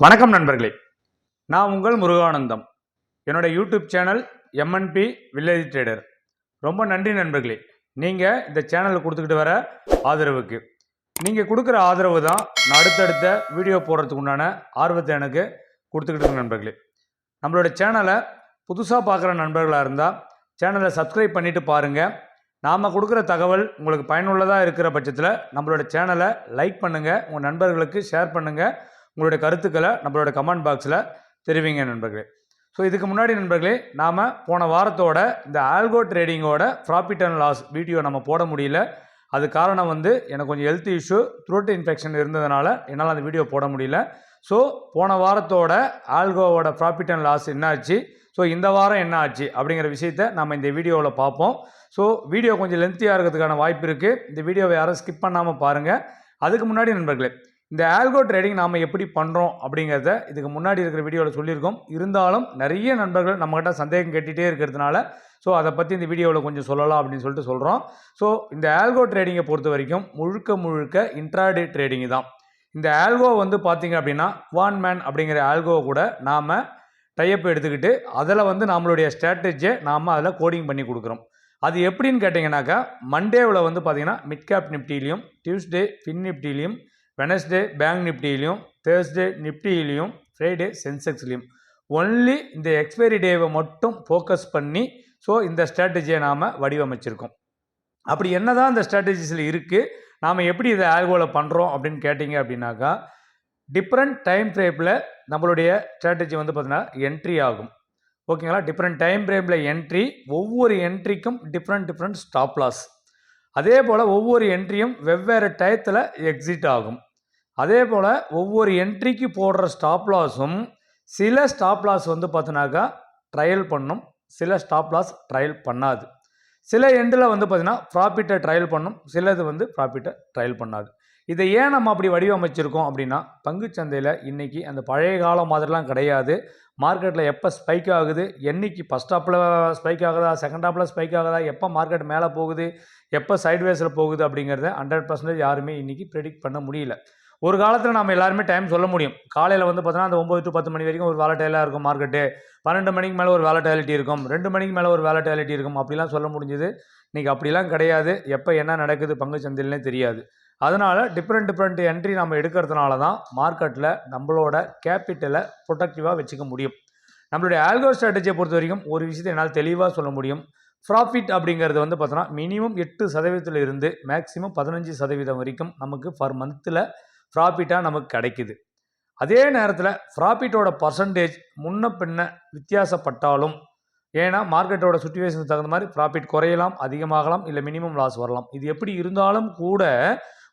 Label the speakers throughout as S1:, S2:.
S1: வணக்கம் நண்பர்களே, நான் உங்கள் முருகானந்தம். என்னோட YouTube channel MNP village trader. ரொம்ப நன்றி நண்பர்களே, நீங்கள் இந்த சேனலில் கொடுத்துக்கிட்டு வர ஆதரவுக்கு. நீங்கள் கொடுக்குற ஆதரவு தான் நான் அடுத்தடுத்த வீடியோ போடுறதுக்கு உண்டான ஆர்வத்தை எனக்கு கொடுத்துக்கிட்டு இருக்கு நண்பர்களே. நம்மளோட சேனலை புதுசாக பார்க்குற நண்பர்களாக இருந்தால் சேனலை சப்ஸ்கிரைப் பண்ணிவிட்டு பாருங்கள். நாம் கொடுக்குற தகவல் உங்களுக்கு பயனுள்ளதாக இருக்கிற பட்சத்தில் நம்மளோட சேனலை லைக் பண்ணுங்கள், உங்கள் நண்பர்களுக்கு ஷேர் பண்ணுங்கள், உங்களுடைய கருத்துக்களை நம்மளோட கமெண்ட் பாக்ஸில் தெரிவிங்க நண்பர்களே. ஸோ இதுக்கு முன்னாடி நண்பர்களே, நாம் போன வாரத்தோட இந்த ஆல்கோ ட்ரேடிங்கோட ப்ராஃபிட் அண்ட் லாஸ் வீடியோ நம்ம போட முடியல. அது காரணம் எனக்கு கொஞ்சம் ஹெல்த் இஷ்யூ, த்ரோட் இன்ஃபெக்ஷன் இருந்ததுனால என்னால் அந்த வீடியோ போட முடியல. ஸோ போன வாரத்தோட ஆல்கோவோட ப்ராஃபிட் அண்ட் லாஸ் என்ன ஆச்சு, ஸோ இந்த வாரம் என்ன ஆச்சு அப்படிங்கிற விஷயத்தை நம்ம இந்த வீடியோவில் பார்ப்போம். ஸோ வீடியோ கொஞ்சம் லென்த்தியாக இருக்கிறதுக்கான வாய்ப்பு இருக்குது. இந்த வீடியோவை யாரும் ஸ்கிப் பண்ணாமல் பாருங்கள். அதுக்கு முன்னாடி நண்பர்களே, இந்த ஆல்கோ ட்ரேடிங் நாம் எப்படி பண்ணுறோம் அப்படிங்கிறத இதுக்கு முன்னாடி இருக்கிற வீடியோவில் சொல்லியிருக்கோம். இருந்தாலும் நிறைய நண்பர்கள் நம்மகிட்ட சந்தேகம் கேட்டுகிட்டே இருக்கிறதுனால ஸோ அதை பற்றி இந்த வீடியோவில் கொஞ்சம் சொல்லலாம் அப்படின்னு சொல்லிட்டு சொல்கிறோம். ஸோ இந்த ஆல்கோ ட்ரேடிங்கை பொறுத்த வரைக்கும் முழுக்க இன்ட்ராடே ட்ரேடிங் தான். இந்த ஆல்கோ பார்த்திங்க அப்படின்னா குவான் மேன் அப்படிங்கிற ஆல்கோ கூட நாம் டைப் எடுத்துக்கிட்டு அதில் நம்மளுடைய ஸ்ட்ராட்டஜியை நாம் அதில் கோடிங் பண்ணி கொடுக்குறோம். அது எப்படின்னு கேட்டிங்கனாக்கா, மண்டேவில் பார்த்திங்கன்னா மிட் கேப் நிஃப்டிலையும், டியூஸ்டே ஃபின் நிஃப்டிலையும், வெனஸ்டே பேங்க் நிஃப்டிலையும், தேர்ஸ்டே நிஃப்டிலையும், ஃப்ரைடே சென்செக்ஸ்லையும் ஒன்லி இந்த எக்ஸ்பைரி டேவை மட்டும் ஃபோக்கஸ் பண்ணி ஸோ இந்த ஸ்ட்ராட்டஜியை நாம் வடிவமைச்சிருக்கோம். அப்படி என்ன தான் இந்த ஸ்ட்ராட்டஜிஸில் இருக்குது, நாம் எப்படி இதை ஆல்கோவில் பண்ணுறோம் அப்படின்னு கேட்டிங்க அப்படின்னாக்கா, டிஃப்ரெண்ட் டைம் ஃப்ரேமில் நம்மளுடைய ஸ்ட்ராட்டஜி பார்த்திங்கன்னா என்ட்ரி ஆகும். ஓகேங்களா? டிஃப்ரெண்ட் டைம் ஃப்ரேமில் என்ட்ரி, ஒவ்வொரு என்ட்ரிக்கும் டிஃப்ரெண்ட் ஸ்டாப் லாஸ். அதே போல் ஒவ்வொரு என்ட்ரியும் வெவ்வேறு டயத்தில் எக்ஸிட் ஆகும். அதே போல் ஒவ்வொரு என்ட்ரிக்கு போடுற ஸ்டாப் லாஸும் சில ஸ்டாப் லாஸ் பார்த்தோன்னாக்கா ட்ரையல் பண்ணும், சில ஸ்டாப் லாஸ் ட்ரையல் பண்ணாது. சில எண்டில் பார்த்திங்கன்னா ப்ராஃபிட்டை ட்ரையல் பண்ணும், சிலது ப்ராஃபிட்டை ட்ரையல் பண்ணாது. இதை ஏன் நம்ம அப்படி வடிவமைச்சிருக்கோம் அப்படின்னா, பங்குச்சந்தையில் இன்றைக்கி அந்த பழைய காலம் மாதிரிலாம் கிடையாது. மார்க்கெட்டில் எப்போ ஸ்பைக் ஆகுது, என்றைக்கு ஃபஸ்ட் ஹாப்பில் ஸ்பைக் ஆகுதா, செகண்ட் ஹாப்பில் ஸ்பைக் ஆகுதா, எப்போ மார்க்கெட் மேலே போகுது, எப்போ சைட்வேஸில் போகுது அப்படிங்கிறத 100% யாருமே இன்றைக்கி ப்ரெடிக்ட் பண்ண முடியல. ஒரு காலத்தில் நம்ம எல்லாருமே டைம் சொல்ல முடியும். காலையில் பார்த்தோன்னா அந்த 9 to 10 மணி வரைக்கும் ஒரு வேலட்டைலாக இருக்கும் மார்க்கெட்டு, 12 மணிக்கு மேலே ஒரு வேலட்டாலிட்டி இருக்கும், 2 மணிக்கு மேலே ஒரு வேலட்டாலிட்டி இருக்கும், அப்படிலாம் சொல்ல முடிஞ்சுது. இன்றைக்கி அப்படிலாம் கிடையாது. எப்போ என்ன நடக்குது பங்குச்சந்தையிலே தெரியாது. அதனால் டிஃப்ரெண்ட் என்ட்ரி நம்ம எடுக்கிறதுனால தான் மார்க்கெட்டில் நம்மளோட கேபிட்டலை ப்ரொடக்டிவாக வச்சுக்க முடியும். நம்மளுடைய ஆல்கோ ஸ்ட்ராட்டஜியை பொறுத்த வரைக்கும் ஒரு விஷயத்தை என்னால் தெளிவாக சொல்ல முடியும். ப்ராஃபிட் அப்படிங்கிறது பார்த்தோன்னா மினிமம் 8% இருந்து மேக்ஸிமம் 15% வரைக்கும் நமக்கு பர் மந்தில் ப்ராஃபிட்டாக நமக்கு கிடைக்குது. அதே நேரத்தில் ப்ராஃபிட்டோட பர்சன்டேஜ் முன்ன பின்ன வித்தியாசப்பட்டாலும், ஏன்னா மார்க்கெட்டோட சுச்சுவேஷனுக்கு தகுந்த மாதிரி ப்ராஃபிட் குறையலாம், அதிகமாகலாம், இல்லை மினிமம் லாஸ் வரலாம். இது எப்படி இருந்தாலும் கூட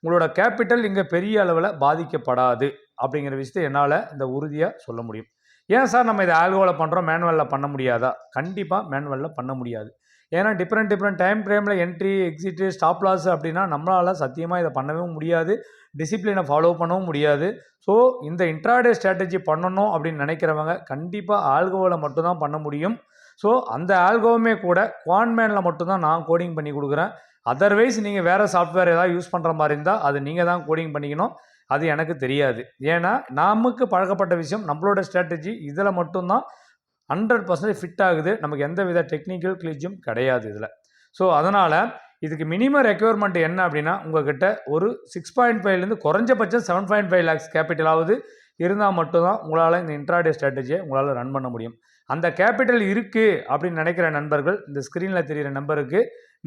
S1: உங்களோட கேபிட்டல் இங்கே பெரிய அளவில் பாதிக்கப்படாது அப்படிங்கிற விஷயத்தை என்னால் இந்த உறுதியாக சொல்ல முடியும். ஏன் சார் நம்ம இதை ஆல்கோவில் பண்ணுறோம், மேனுவலில் பண்ண முடியாதா? கண்டிப்பாக மேனுவலில் பண்ண முடியாது. ஏன்னா டிஃப்ரெண்ட் டைம் ஃப்ரேமில் என்ட்ரி, எக்ஸிட்டு, ஸ்டாப் லாஸ் அப்படின்னா நம்மளால் சத்தியமாக இதை பண்ணவே முடியாது, டிசிப்ளினை ஃபாலோ பண்ணவும் முடியாது. ஸோ இந்த இன்ட்ராடே ஸ்ட்ராட்டஜி பண்ணணும் அப்படின்னு நினைக்கிறவங்க கண்டிப்பாக ஆல்கோவில் மட்டும்தான் பண்ண முடியும். ஸோ அந்த ஆல்கோவுமே கூட குவான்மேனில் மட்டும்தான் நான் கோடிங் பண்ணி கொடுக்குறேன். அதர்வைஸ் நீங்கள் வேறு சாஃப்ட்வேர் ஏதாவது யூஸ் பண்ணுற மாதிரி இருந்தால் அது நீங்கள் தான் கோடிங் பண்ணிக்கணும். அது எனக்கு தெரியாது. ஏன்னா நமக்கு பழக்கப்பட்ட விஷயம் நம்மளோட ஸ்ட்ராட்டஜி இதில் மட்டும்தான் 100% ஃபிட் ஆகுது. நமக்கு எந்த வித டெக்னிக்கல் கிளிச்சும் கிடையாது இதில். ஸோ அதனால் இதுக்கு மினிமம் ரெக்யர்மெண்ட் என்ன அப்படின்னா, உங்கள்கிட்ட ஒரு 6.5லேருந்து குறைஞ்சபட்சம் 7.5 lakhs கேபிட்டலாவது இருந்தால் மட்டும்தான் உங்களால் இந்த இன்ட்ராடே ஸ்ட்ராட்டஜியை உங்களால் ரன் பண்ண முடியும். அந்த கேபிட்டல் இருக்குது அப்படின்னு நினைக்கிற நண்பர்கள் இந்த ஸ்க்ரீனில் தெரிகிற நம்பருக்கு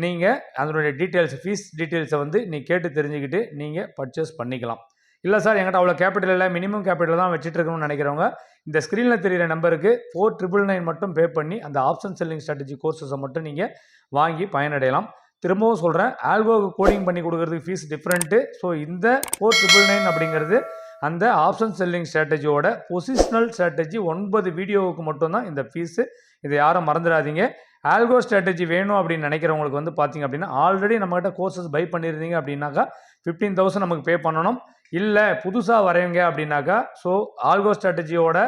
S1: நீங்கள் அதனுடைய டீட்டெயில்ஸ், ஃபீஸ் டீட்டெயில்ஸை நீங்கள் கேட்டு தெரிஞ்சுக்கிட்டு நீங்கள் பர்ச்சேஸ் பண்ணிக்கலாம். இல்லை சார் என்கிட்ட அவ்வளோ கேபிட்டல் இல்லை, மினிமம் கேபிட்டல் தான் வச்சுட்டு இருக்கணும்னு நினைக்கிறவங்க இந்த ஸ்க்ரீனில் தெரிகிற நம்பருக்கு 4999 மட்டும் பே பண்ணி அந்த ஆப்ஷன் செல்லிங் ஸ்ட்ராட்டஜி கோர்ஸஸை மட்டும் நீங்கள் வாங்கி பயனடையலாம். திரும்பவும் சொல்கிறேன், ஆல்கோவுக்கு கோடிங் பண்ணி கொடுக்குறதுக்கு ஃபீஸ் டிஃப்ரெண்ட்டு. ஸோ இந்த 4999 அப்படிங்கிறது அந்த ஆப்ஷன் செல்லிங் ஸ்ட்ராட்டஜியோட பொசிஷனல் ஸ்ட்ராட்டஜி 9 வீடியோவுக்கு மட்டும்தான் இந்த ஃபீஸு. இதை யாரும் மறந்துடாதீங்க. ஆல்கோ ஸ்ட்ராட்டஜி வேணும் அப்படின்னு நினைக்கிறவங்களுக்கு பார்த்திங்க அப்படின்னா ஆல்ரெடி நம்மகிட்ட கோர்சஸ் பை பண்ணியிருந்தீங்க அப்படின்னாக்கா 15,000 நமக்கு பே பண்ணணும். இல்லை புதுசாக வரவங்க அப்படின்னாக்கா ஸோ ஆல்கோ ஸ்ட்ராட்டஜியோட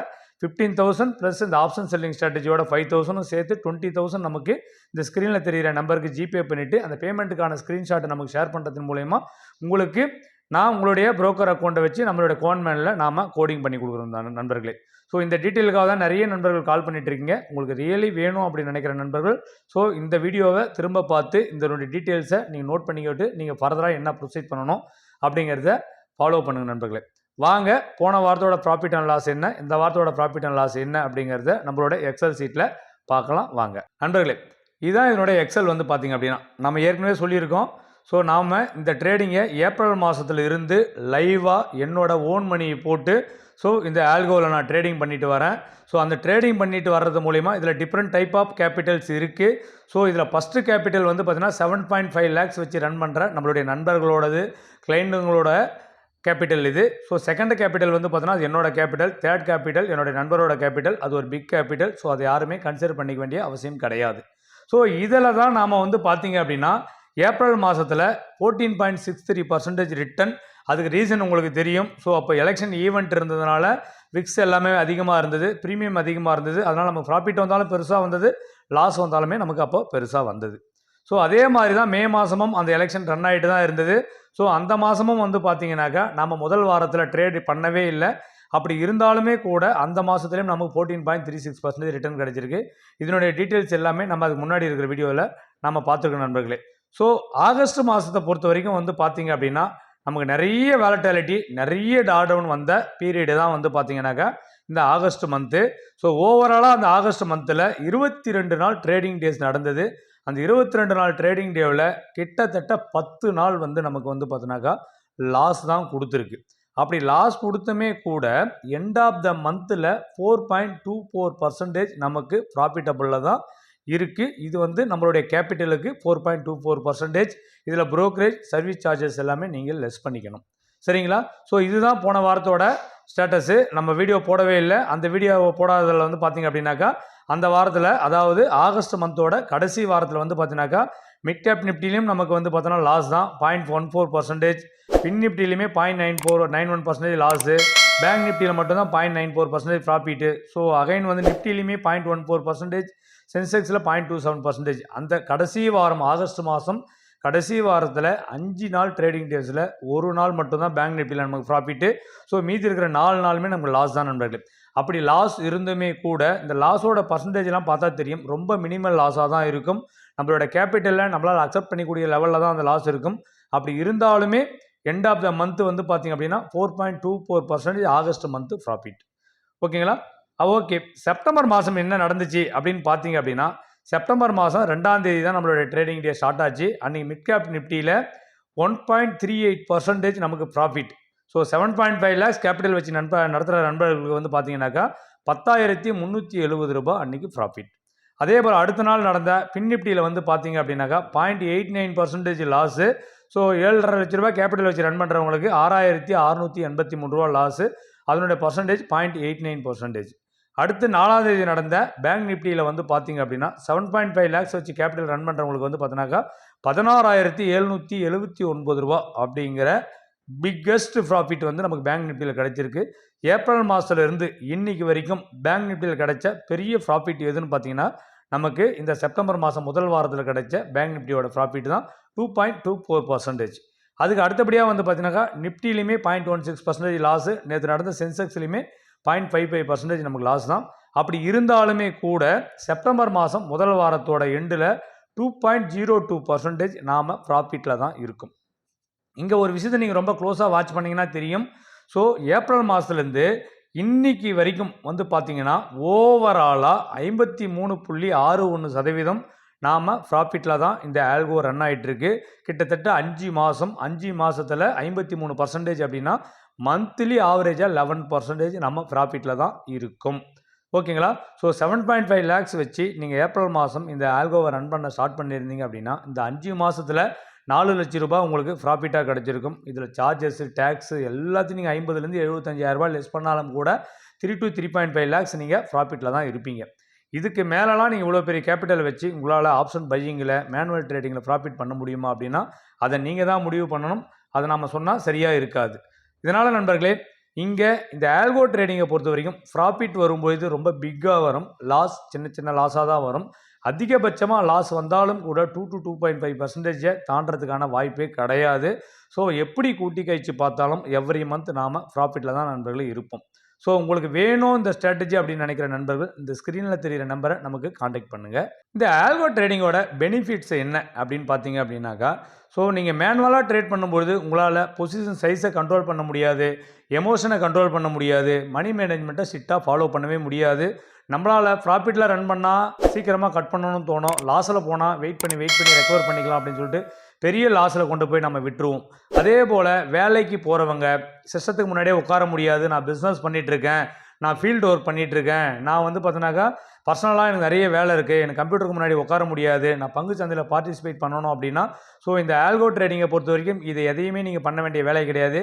S1: 15,000 ப்ளஸ் இந்த ஆப்ஷன் செல்லிங் ஸ்ட்ராட்டஜியோட 5,000 சேர்த்து 20,000 நமக்கு இந்த ஸ்க்ரீனில் தெரிகிற நம்பருக்கு ஜிபே பண்ணிவிட்டு அந்த பேமெண்ட்டுக்கான ஸ்க்ரீன்ஷாட்டை நமக்கு ஷேர் பண்ணுறதன் மூலயமா உங்களுக்கு நான் உங்களுடைய புரோக்கர் அக்கௌண்ட்டை வச்சு நம்மளுடைய கோன்மேனில் நாம் கோடிங் பண்ணி கொடுக்குறோம் தான் நண்பர்களே. ஸோ இந்த டீட்டெயிலுக்காக தான் நிறைய நண்பர்கள் கால் பண்ணிட்டு இருக்கீங்க. உங்களுக்கு ரியலி வேணும் அப்படின்னு நினைக்கிற நண்பர்கள் ஸோ இந்த வீடியோவை திரும்ப பார்த்து இதனுடைய டீட்டெயில்ஸை நீங்கள் நோட் பண்ணிக்கிட்டு நீங்கள் ஃபர்தராக என்ன ப்ரொசீட் பண்ணணும் அப்படிங்கிறத ஃபாலோ பண்ணுங்கள் நண்பர்களே. வாங்க போன வாரத்தோட ப்ராஃபிட் அண்ட் லாஸ் என்ன, இந்த வாரத்தோட ப்ராஃபிட் அண்ட் லாஸ் என்ன அப்படிங்கிறத நம்மளோட எக்ஸல் சீட்டில் பார்க்கலாம் வாங்க நண்பர்களே. இதுதான் இதனுடைய எக்ஸல் வந்து பார்த்திங்க அப்படின்னா நம்ம ஏற்கனவே சொல்லியிருக்கோம். ஸோ நாம் இந்த ட்ரேடிங்கை ஏப்ரல் மாதத்தில் இருந்து லைவாக என்னோட ஓன் மணியை போட்டு ஸோ இந்த ஆல்கோவில் நான் ட்ரேடிங் பண்ணிட்டு வரேன். ஸோ அந்த ட்ரேடிங் பண்ணிட்டு வர்றது மூலிமா இதில் டிஃப்ரெண்ட் டைப் ஆஃப் கேபிட்டல்ஸ் இருக்குது. ஸோ இதில் ஃபஸ்ட்டு கேபிட்டல் வந்து பார்த்திங்கன்னா 7.5 lakhs வச்சு ரன் பண்ணுற நம்மளுடைய நண்பர்களோடது கிளைண்ட்டுங்களோட கேபிட்டல் இது. ஸோ செகண்ட் கேபிட்டல் வந்து பார்த்தோன்னா அது என்னோட கேபிட்டல், தேர்ட் கேபிட்டல் என்னோட நண்பரோட கேபிட்டல், அது ஒரு பிக் கேபிட்டல். ஸோ அதை யாருமே கன்சிடர் பண்ணிக்க வேண்டிய அவசியம் கிடையாது. ஸோ இதில் தான் நாம் வந்து பார்த்தீங்க அப்படின்னா ஏப்ரல் மாதத்தில் 14.63% ரிட்டர்ன். அதுக்கு ரீசன் உங்களுக்கு தெரியும். ஸோ அப்போ எலெக்ஷன் ஈவெண்ட் இருந்ததுனால விக்ஸ் எல்லாமே அதிகமாக இருந்தது, ப்ரீமியம் அதிகமாக இருந்தது. அதனால் நமக்கு ப்ராஃபிட் வந்தாலும் பெருசாக வந்தது, லாஸ் வந்தாலுமே நமக்கு அப்போ பெருசாக வந்தது. ஸோ அதே மாதிரி தான் மே மாதமும் அந்த எலெக்ஷன் ரன் ஆகிட்டு தான் இருந்தது. ஸோ அந்த மாதமும் வந்து பார்த்தீங்கன்னாக்கா நம்ம முதல் வாரத்தில் ட்ரேட் பண்ணவே இல்லை. அப்படி இருந்தாலுமே கூட அந்த மாதத்துலேயும் நமக்கு 14.36% ரிட்டர்ன் கிடச்சிருக்கு. இதனுடைய டீட்டெயில்ஸ் எல்லாமே நம்ம அதுக்கு முன்னாடி இருக்கிற வீடியோவில் நம்ம பார்த்துருக்கோம் நண்பர்களே. ஸோ ஆகஸ்ட் மாதத்தை பொறுத்த வரைக்கும் வந்து பார்த்தீங்க அப்படின்னா நமக்கு நிறைய வேலட்டாலிட்டி, நிறைய டார்டவுன் வந்த பீரியடு தான் வந்து பார்த்தீங்கன்னாக்கா இந்த ஆகஸ்ட் மந்த்து. ஸோ ஓவராலாக அந்த ஆகஸ்ட் மந்தில் 22 நாள் ட்ரேடிங் டேஸ் நடந்தது. அந்த 22 நாள் ட்ரேடிங் டேவில் கிட்டத்தட்ட 10 நாள் வந்து நமக்கு வந்து பார்த்தோன்னாக்கா லாஸ் தான் கொடுத்துருக்கு. அப்படி லாஸ் கொடுத்துமே கூட எண்ட் ஆஃப் த மந்தில் 4.24% நமக்கு ப்ராஃபிட்டபுளில் தான் இருக்குது. இது வந்து நம்மளுடைய கேபிட்டலுக்கு 4.24%. இதில் ப்ரோக்கரேஜ் சர்வீஸ் சார்ஜஸ் எல்லாமே நீங்கள் லெஸ் பண்ணிக்கணும். சரிங்களா? ஸோ இதுதான் போன வாரத்தோட ஸ்டேட்டஸு. நம்ம வீடியோ போடவே இல்லை. அந்த வீடியோ போடாததில் வந்து பார்த்திங்க அப்படின்னாக்கா அந்த வாரத்தில், அதாவது ஆகஸ்ட் மந்தோட கடைசி வாரத்தில் வந்து பார்த்தீங்கன்னாக்கா மிட் கேப் நிஃப்டிலையும் நமக்கு வந்து பார்த்தோன்னா லாஸ் தான் 0.14%. பின் நிஃப்டிலையுமே 0.91% லாஸு. பேங்க் நிஃப்டியில் மட்டும்தான் 0.94% ப்ராஃபிட்டு. ஸோ அகைன் வந்து நிஃப்டிலையுமே 0.14%, சென்செக்ஸில் 0.27%. அந்த கடைசி வாரம் ஆகஸ்ட் மாதம் கடைசி வாரத்தில் 5 நாள் ட்ரேடிங் டேஸில் ஒரு நாள் மட்டும்தான் பேங்க் நிஃப்டியில் நமக்கு ப்ராஃபிட்டு. ஸோ மீதி இருக்கிற 4 நாளுமே நமக்கு லாஸ் தான் நண்பர்கள். அப்படி லாஸ் இருந்துமே கூட இந்த லாஸோட பர்சன்டேஜ்லாம் பார்த்தா தெரியும், ரொம்ப மினிமல் லாஸாக தான் இருக்கும். நம்மளோட கேபிட்டலில் நம்மளால் அக்செப்ட் பண்ணிக்கூடிய லெவலில் தான் அந்த லாஸ் இருக்கும். அப்படி இருந்தாலுமே எண்ட் ஆஃப் த மந்த் வந்து பார்த்திங்க அப்படின்னா 4.24% ஆகஸ்ட் மந்த்து ப்ராஃபிட். ஓகேங்களா? ஓகே, செப்டம்பர் மாதம் என்ன நடந்துச்சு அப்படின்னு பார்த்தீங்க அப்படின்னா செப்டம்பர் மாதம் 2ஆம் தேதி தான் நம்மளோட ட்ரேடிங் டே ஸ்டார்ட் ஆச்சு. அன்றைக்கி மிட் கேப் நிஃப்டியில் 1.38% நமக்கு ப்ராஃபிட். ஸோ 7.5 lakhs கேபிட்டல் வச்சு நடத்துகிற நண்பர்களுக்கு வந்து பார்த்தீங்கன்னாக்கா 10,370 ரூபாய் அன்றைக்கி ப்ராஃபிட். அதே போல் அடுத்த நாள் நடந்த பின் நிஃப்டியில் வந்து பார்த்தீங்க அப்படின்னாக்கா 0.89% லாஸு. ஸோ 7.5 லட்ச ரூபா கேபிட்டல் வச்சு ரன் பண்ணுறவங்களுக்கு 6,683 ரூபா லாஸு. அதனுடைய பர்சன்டேஜ் 0.89%. அடுத்து 4ஆம் தேதி நடந்த பேங்க் நிஃப்டியில் வந்து பார்த்தீங்க அப்படின்னா 7.5 lakhs வச்சு கேபிட்டல் ரன் பண்ணுறவங்களுக்கு வந்து பார்த்தீங்கன்னாக்கா 16,779 ரூபா அப்படிங்கிற பிக்கஸ்ட் ப்ராஃபிட் வந்து நமக்கு பேங்க் நிஃப்டியில் கிடைச்சிருக்கு. ஏப்ரல் மாதத்துலேருந்து இன்னைக்கு வரைக்கும் பேங்க் நிஃப்டியில் கிடைச்ச பெரிய ப்ராஃபிட் எதுன்னு பார்த்தீங்கன்னா நமக்கு இந்த செப்டம்பர் மாதம் முதல் வாரத்தில் கிடைச்ச பேங்க் நிஃப்டியோட ப்ராஃபிட் தான் 2.24%. அதுக்கு அடுத்தபடியாக வந்து பார்த்தீங்கன்னாக்கா நிஃப்டிலையுமே 0.16% லாஸு. நேற்று நடந்த சென்செக்ஸ்லையுமே 0.55% நமக்கு லாஸ் தான். அப்படி இருந்தாலுமே கூட செப்டம்பர் மாதம் முதல் வாரத்தோட எண்டில் 2.02% நாம் ப்ராஃபிட்டில் தான் இருக்கும். இங்கே ஒரு விஷயத்தை நீங்கள் ரொம்ப க்ளோஸாக வாட்ச் பண்ணிங்கன்னா தெரியும். ஸோ ஏப்ரல் மாதத்துலேருந்து இன்னைக்கு வரைக்கும் வந்து பார்த்தீங்கன்னா ஓவராலாக 53.61% நாம் ப்ராஃபிட்டில் தான் இந்த ஆல்கோ ரன் ஆகிட்டுருக்கு. கிட்டத்தட்ட 5 மாதம், 5 மாதத்தில் 53% அப்படின்னா மந்த்லி ஆவரேஜாக 11% நம்ம ப்ராஃபிட்டில் தான் இருக்கும். ஓகேங்களா? ஸோ 7.5 lakhs வச்சு நீங்கள் ஏப்ரல் மாதம் இந்த ஆல்கோவை ரன் பண்ண ஸ்டார்ட் பண்ணியிருந்தீங்க அப்படின்னா இந்த 5 மாதத்தில் 4 லட்ச ரூபாய் உங்களுக்கு ப்ராஃபிட்டாக கிடச்சிருக்கும். இதில் சார்ஜஸ், டேக்ஸு எல்லாத்தையும் நீங்கள் 50,000 75,000 ரூபாய் லெஸ் பண்ணாலும் கூட 3 to 3.5 lakhs நீங்கள் ப்ராஃபிட்டில் தான் இருப்பீங்க. இதுக்கு மேலெலாம் நீங்கள் இவ்வளோ பெரிய கேபிட்டல் வச்சு உங்களால் ஆப்ஷன் பையிங்கில், மேனுவல் ட்ரேடிங்கில் ப்ராஃபிட் பண்ண முடியுமா அப்படின்னா அதை நீங்கள் தான் முடிவு பண்ணணும். அதை நம்ம சொன்னால் சரியாக இருக்காது. இதனால் நண்பர்களே, இங்கே இந்த ஆல்கோ ட்ரேடிங்கை பொறுத்த வரைக்கும் ப்ராஃபிட் வரும்போது ரொம்ப பிக்காக வரும், லாஸ் சின்ன சின்ன லாஸாக தான் வரும். அதிகபட்சமாக லாஸ் வந்தாலும் கூட 2 to 2.5% தாண்டறதுக்கான வாய்ப்பே கிடையாது. ஸோ எப்படி கூட்டி கழிச்சு பார்த்தாலும் எவ்ரி மந்த் நாம் ப்ராஃபிட்டில் தான் நண்பர்களே இருப்போம். ஸோ உங்களுக்கு வேணும் இந்த ஸ்ட்ராட்டஜி அப்படின்னு நினைக்கிற நண்பர்கள் இந்த ஸ்க்ரீனில் தெரிகிற நம்பரை நமக்கு காண்டாக்ட் பண்ணுங்கள். இந்த ஆல்கோ ட்ரேடிங்கோட பெனிஃபிட்ஸ் என்ன அப்படின்னு பார்த்தீங்க அப்படின்னாக்கா, ஸோ நீங்கள் மேனுவலாக ட்ரேட் பண்ணும்பொழுது உங்களால் பொசிஷன் சைஸை கண்ட்ரோல் பண்ண முடியாது, எமோஷனை கண்ட்ரோல் பண்ண முடியாது, மணி மேனேஜ்மெண்ட்டை ஸ்ட்ரிக்டாக ஃபாலோ பண்ணவே முடியாது. நம்மளால் ப்ராஃபிட்டில் ரன் பண்ணால் சீக்கிரமாக கட் பண்ணணும்னு தோணும், லாஸில் போனால் வெயிட் பண்ணி ரெக்கவர் பண்ணிக்கலாம் அப்படின்னு சொல்லிட்டு பெரிய லாஸில் கொண்டு போய் நம்ம விட்டுருவோம். அதே போல் வேலைக்கு போகிறவங்க சிஸ்டத்துக்கு முன்னாடியே உட்கார முடியாது, நான் பிஸ்னஸ் பண்ணிகிட்ருக்கேன், நான் ஃபீல்டு ஒர்க் பண்ணிகிட்ருக்கேன், நான் வந்து பார்த்தீங்கன்னாக்கா பர்சனலாக எனக்கு நிறைய வேலை இருக்குது, எனக்கு கம்ப்யூட்டருக்கு முன்னாடி உட்கார முடியாது, நான் பங்கு சந்தையில் பார்ட்டிசிபேட் பண்ணணும் அப்படின்னா, ஸோ இந்த ஆல்கோ ட்ரேடிங்கை பொறுத்த வரைக்கும் இது எதையுமே நீங்கள் பண்ண வேண்டிய வேலை கிடையாது.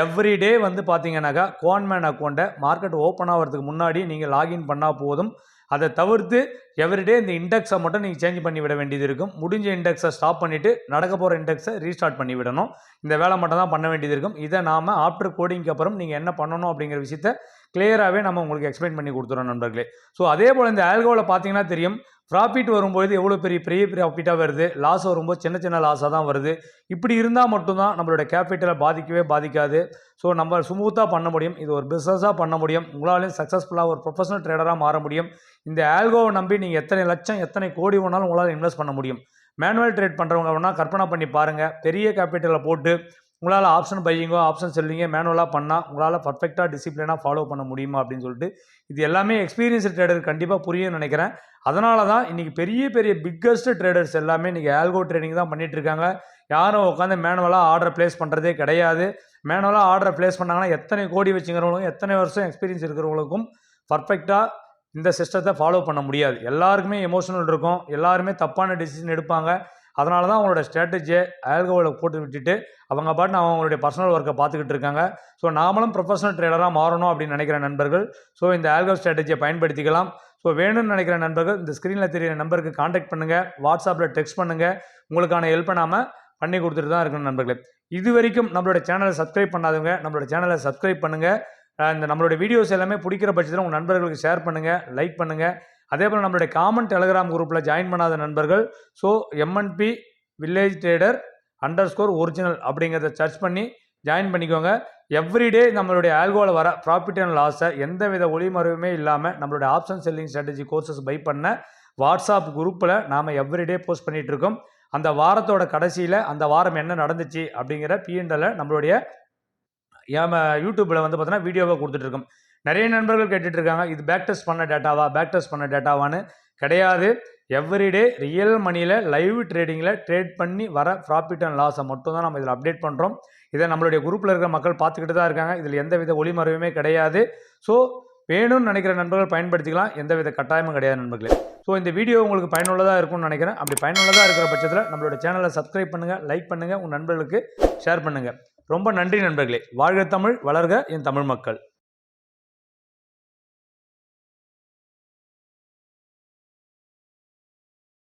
S1: எவ்ரிடே வந்து பார்த்தீங்கன்னாக்கா குவான்மேன் அக்கௌண்ட்டை மார்க்கெட் ஓப்பன் ஆகிறதுக்கு முன்னாடி நீங்கள் லாகின் பண்ணால் போதும். அதை தவிர்த்து எவ்ரிடே இந்த இண்டெக்ஸை மட்டும் நீங்கள் சேஞ்ச் பண்ணி விட வேண்டியது இருக்கும். முடிஞ்ச இண்டெக்ஸை ஸ்டாப் பண்ணிவிட்டு நடக்க போகிற இண்டெக்ஸை ரீஸ்டார்ட் பண்ணி விடணும். இந்த வேலை மட்டும் தான் பண்ண வேண்டியது இருக்கும். இதை நாம் ஆஃப்டர் கோடிங்க்கு அப்புறம் நீங்கள் என்ன பண்ணணும் அப்படிங்கிற விஷயத்தை கிளியராகவே நம்ம உங்களுக்கு எக்ஸ்பிளைன் பண்ணி கொடுத்துறோம் நண்பர்களே. ஸோ அதே போல் இந்த ஆல்கோவில் பார்த்தீங்கன்னா தெரியும், ப்ராஃபிட் வரும்போது எவ்வளோ பெரிய ப்ராஃபிட்டாக வருது, லாஸ் வரும்போது சின்ன லாஸாக தான் வருது. இப்படி இருந்தால் மட்டும்தான் நம்மளோட கேபிட்டலை பாதிக்கவே பாதிக்காது. ஸோ நம்ம ஸ்மூத்தாக பண்ண முடியும், இது ஒரு பிஸ்னஸாக பண்ண முடியும், உங்களாலையும் சக்ஸஸ்ஃபுல்லாக ஒரு ப்ரொஃபஷனல் ட்ரேடராக மாற முடியும். இந்த ஆல்கோவை நம்பி நீங்கள் எத்தனை லட்சம் எத்தனை கோடி வேணாலும் உங்களால் இன்வெஸ்ட் பண்ண முடியும். மேனுவல் ட்ரேட் பண்ணுறவங்க வேணால் கற்பனை பண்ணி பாருங்கள், பெரிய கேபிட்டலில் போட்டு உங்களால் ஆப்ஷன் பையிங்கோ ஆப்ஷன் செல்லிங்கோ மேனுவலாக பண்ணால் உங்களால் பர்ஃபெக்டாக டிசிப்ளினாக ஃபாலோ பண்ண முடியுமா அப்படின்னு சொல்லிட்டு இது எல்லாமே எக்ஸ்பீரியன்ஸ் ட்ரேடர் கண்டிப்பாக புரியும்னு நினைக்கிறேன். அதனால தான் இன்றைக்கி பெரிய பிக்கஸ்ட் ட்ரேடர்ஸ் எல்லாமே இன்றைக்கி ஆல்கோ ட்ரேடிங் தான் பண்ணிகிட்ருக்காங்க. யாரும் உட்காந்து மேனுவலாக ஆர்டர் ப்ளேஸ் பண்ணுறதே கிடையாது. மேனுவலாக ஆர்டரை ப்ளேஸ் பண்ணாங்கன்னா எத்தனை கோடி வச்சுக்கிறவங்களுக்கும் எத்தனை வருஷம் எக்ஸ்பீரியன்ஸ் இருக்கிறவங்களுக்கும் பர்ஃபெக்டாக இந்த சிஸ்டத்தை ஃபாலோ பண்ண முடியாது. எல்லாருக்குமே எமோஷனல் இருக்கும், எல்லாருமே தப்பான டெசிஷன் எடுப்பாங்க. அதனால தான் அவங்களோட ஸ்ட்ராட்டஜியை ஆல்கோவில் போட்டு விட்டுட்டு அவங்க பாட்டு அவங்களுடைய பர்சனல் ஒர்க்கை பார்த்துக்கிட்டு இருக்காங்க. ஸோ நாமளும் ப்ரொஃபஷனல் ட்ரேடராக மாறணும் அப்படின்னு நினைக்கிற நண்பர்கள் ஸோ இந்த ஆல்கோ ஸ்ட்ராட்டஜியை பயன்படுத்திக்கலாம். ஸோ வேணும்னு நினைக்கிற நண்பர்கள் இந்த ஸ்க்ரீனில் தெரியிற நம்பருக்கு காண்டாக்ட் பண்ணுங்கள், வாட்ஸ்அப்பில் டெக்ஸ்ட் பண்ணுங்கள், உங்களுக்கான ஹெல்ப்பை நாம் பண்ணி கொடுத்துட்டு தான் இருக்கணும் நண்பர்களே. இது வரைக்கும் நம்மளோட சேனலை சப்ஸ்கிரைப் பண்ணாதவங்க நம்மளோட சேனலை சப்ஸ்கிரைப் பண்ணுங்கள். இந்த நம்மளோட வீடியோஸ் எல்லாமே பிடிக்கிற பட்சத்தில் உங்கள் நண்பர்களுக்கு ஷேர் பண்ணுங்கள், லைக் பண்ணுங்கள். அதே போல் நம்மளுடைய காமன் டெலகிராம் குரூப்பில் ஜாயின் பண்ணாத நண்பர்கள் so MNP village trader _original அப்படிங்கிறத சர்ச் பண்ணி ஜாயின் பண்ணிக்கோங்க. எவ்ரிடே நம்மளுடைய ஆல்கோவில் வர ப்ராஃபிட் அண்ட் லாஸை எந்த வித ஒளிமறைவுமே இல்லாமல் நம்மளுடைய option selling strategy courses buy பண்ண வாட்ஸ்அப் குரூப்பில் நாம் எவ்ரிடே போஸ்ட் பண்ணிகிட்ருக்கோம். அந்த வாரத்தோட கடைசியில் அந்த வாரம் என்ன நடந்துச்சு அப்படிங்கிற P&L நம்மளுடைய யூடியூப்பில் வந்து பார்த்தீங்கன்னா வீடியோவாக கொடுத்துட்ருக்கோம். நிறைய நண்பர்கள் கேட்டுட்ருக்காங்க, இது பேக் டெஸ்ட் பண்ண டேட்டாவான்னு. கிடையாது. எவ்ரிடே ரியல் மணியில் லைவ் ட்ரேடிங்கில் ட்ரேட் பண்ணி வர ப்ராஃபிட் அண்ட் லாஸை மட்டும் தான் நம்ம இதில் அப்டேட் பண்ணுறோம். இதை நம்மளுடைய குரூப்பில் இருக்கிற மக்கள் பார்த்துக்கிட்டு தான் இருக்காங்க. இதில் எந்தவித ஒளிமறைவுமே கிடையாது. ஸோ வேணும்னு நினைக்கிற நண்பர்கள் பயன்படுத்திக்கலாம், எந்தவித கட்டாயமும் கிடையாது நண்பர்களே. ஸோ இந்த வீடியோ உங்களுக்கு பயனுள்ளதாக இருக்கும்னு நினைக்கிறேன். அப்படி பயனுள்ளதாக இருக்கிற பட்சத்தில் நம்மளோட சேனலை சப்ஸ்கிரைப் பண்ணுங்கள், லைக் பண்ணுங்கள், உங்கள் நண்பர்களுக்கு ஷேர் பண்ணுங்கள். ரொம்ப நன்றி நண்பர்களே. வாழ்க தமிழ், வளர்க என் தமிழ் மக்கள்.